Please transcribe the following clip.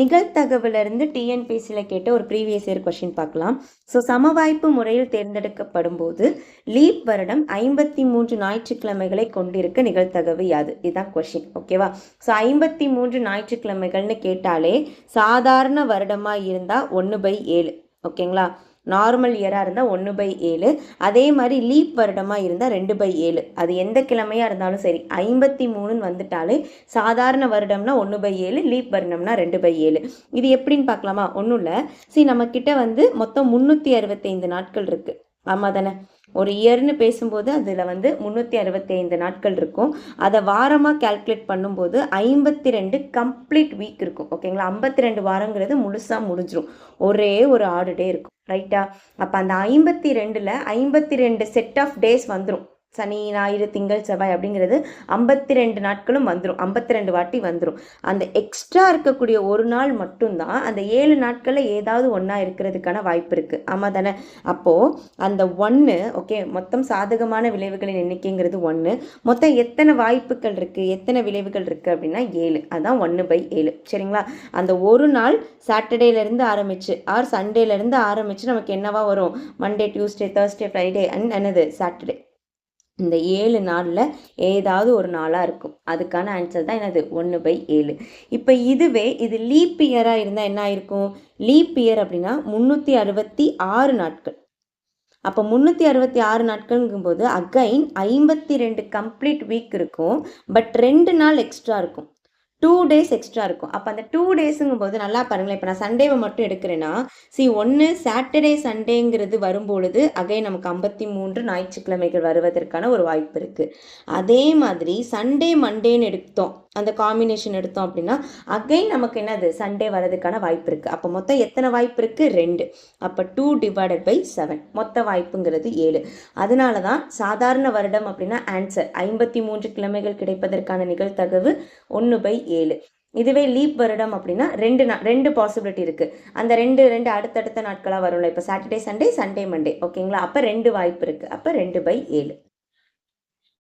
நிகழ்தகவிலிருந்து டிஎன்பிஎஸ்சியில் கேட்ட ஒரு previous year question பார்க்கலாம். ஸோ சமவாய்ப்பு முறையில் தேர்ந்தெடுக்கப்படும் போது லீப் வருடம் 53 ஞாயிற்றுக்கிழமைகளை கொண்டிருக்க நிகழ்தகவு யாது? இதுதான் கொஷின். ஓகேவா? ஸோ 53 ஞாயிற்றுக்கிழமைகள்னு கேட்டாலே சாதாரண வருடமாக இருந்தால் 1/7. ஓகேங்களா? நார்மல் இயராக இருந்தால் 1/7. அதே மாதிரி லீப் வருடமாக இருந்தால் 2/7. அது எந்த கிழமையாக இருந்தாலும் சரி 53ன்னு வந்துட்டாலே சாதாரண வருடம்னா 1/7, லீப் வருடம்னா 2/7. இது எப்படின்னு பார்க்கலாமா? ஒன்றும் இல்லை. சரி, நம்மக்கிட்ட மொத்தம் 365 நாட்கள் இருக்குது. ஆமாம் தானே? ஒரு இயர்னு பேசும்போது அதில் 365 நாட்கள் இருக்கும். அதை வாரமாக கால்குலேட் பண்ணும்போது 52 கம்ப்ளீட் வீக் இருக்கும். ஓகேங்களா? 52 வாரங்கிறது முழுசாக முடிஞ்சிடும். ஒரே ஒரு ஆடு டே இருக்கும். ரைட்டா? அப்போ அந்த 52ல் 52 செட் ஆஃப் டேஸ் வந்துடும். சனி, ஞாயிறு, திங்கள், செவ்வாய் அப்படிங்கிறது 52 நாட்களும் வந்துடும். 52 வாட்டி வந்துடும். அந்த எக்ஸ்ட்ரா இருக்கக்கூடிய ஒரு நாள் மட்டும்தான் அந்த 7 நாட்களில் ஏதாவது ஒன்றா இருக்கிறதுக்கான வாய்ப்பு இருக்குது. ஆமாம் தானே? அப்போது அந்த 1, ஓகே, மொத்தம் சாதகமான விளைவுகளின் எண்ணிக்கைங்கிறது 1. மொத்தம் எத்தனை வாய்ப்புகள் இருக்குது, எத்தனை விளைவுகள் இருக்குது அப்படின்னா 7. அதுதான் 1/7. சரிங்களா? அந்த ஒரு நாள் சாட்டர்டேலேருந்து ஆரம்பிச்சு ஆர் சண்டேலேருந்து ஆரம்பித்து நமக்கு என்னவா வரும்? Monday, Tuesday, Thursday, Friday and என்னது சாட்டர்டே. இந்த 7 நாளில் ஏதாவது ஒரு நாளாக இருக்கும். அதுக்கான ஆன்சர் தான் என்னது? 1/7. இப்போ இதுவே இது லீப் இயராக இருந்தால் என்ன ஆயிருக்கும்? லீப் இயர் அப்படின்னா 366 நாட்கள். அப்போ 366 நாட்கள்ங்கும்போது அகைன் 52 கம்ப்ளீட் வீக் இருக்கும். பட் 2 நாள் எக்ஸ்ட்ரா இருக்கும். 2 டேஸ் எக்ஸ்ட்ரா இருக்கும். அப்போ அந்த 2 டேஸுங்கும் போது நல்லா பாருங்களேன். இப்போ நான் சண்டேவை மட்டும் எடுக்கிறேன்னா ஒன்று சாட்டர்டே சண்டேங்கிறது வரும்பொழுது அகைன் நமக்கு 53 ஞாயிற்றுக்கிழமைகள் வருவதற்கான ஒரு வாய்ப்பு இருக்குது. அதே மாதிரி சண்டே மண்டேன்னு எடுத்தோம், அந்த காம்பினேஷன் எடுத்தோம் அப்படின்னா அகைன் நமக்கு என்னது? சண்டே வரதுக்கான வாய்ப்பு இருக்குது. அப்போ மொத்தம் எத்தனை வாய்ப்பு இருக்குது? 2. அப்போ 2/7. மொத்த வாய்ப்புங்கிறது 7. அதனால தான் சாதாரண வருடம் அப்படின்னா ஆன்சர் 53 கிழமைகள் கிடைப்பதற்கான நிகழ்தகவு 1/7. இதுவே லீப் வருடம் அப்படின்னா 2 பாசிபிலிட்டி இருக்குது. அந்த 2 அடுத்தடுத்த நாட்களாக வரும்ல. இப்போ சாட்டர்டே சண்டே, சண்டே மண்டே. ஓகேங்களா? அப்போ 2 வாய்ப்பு இருக்குது. அப்போ 2/7.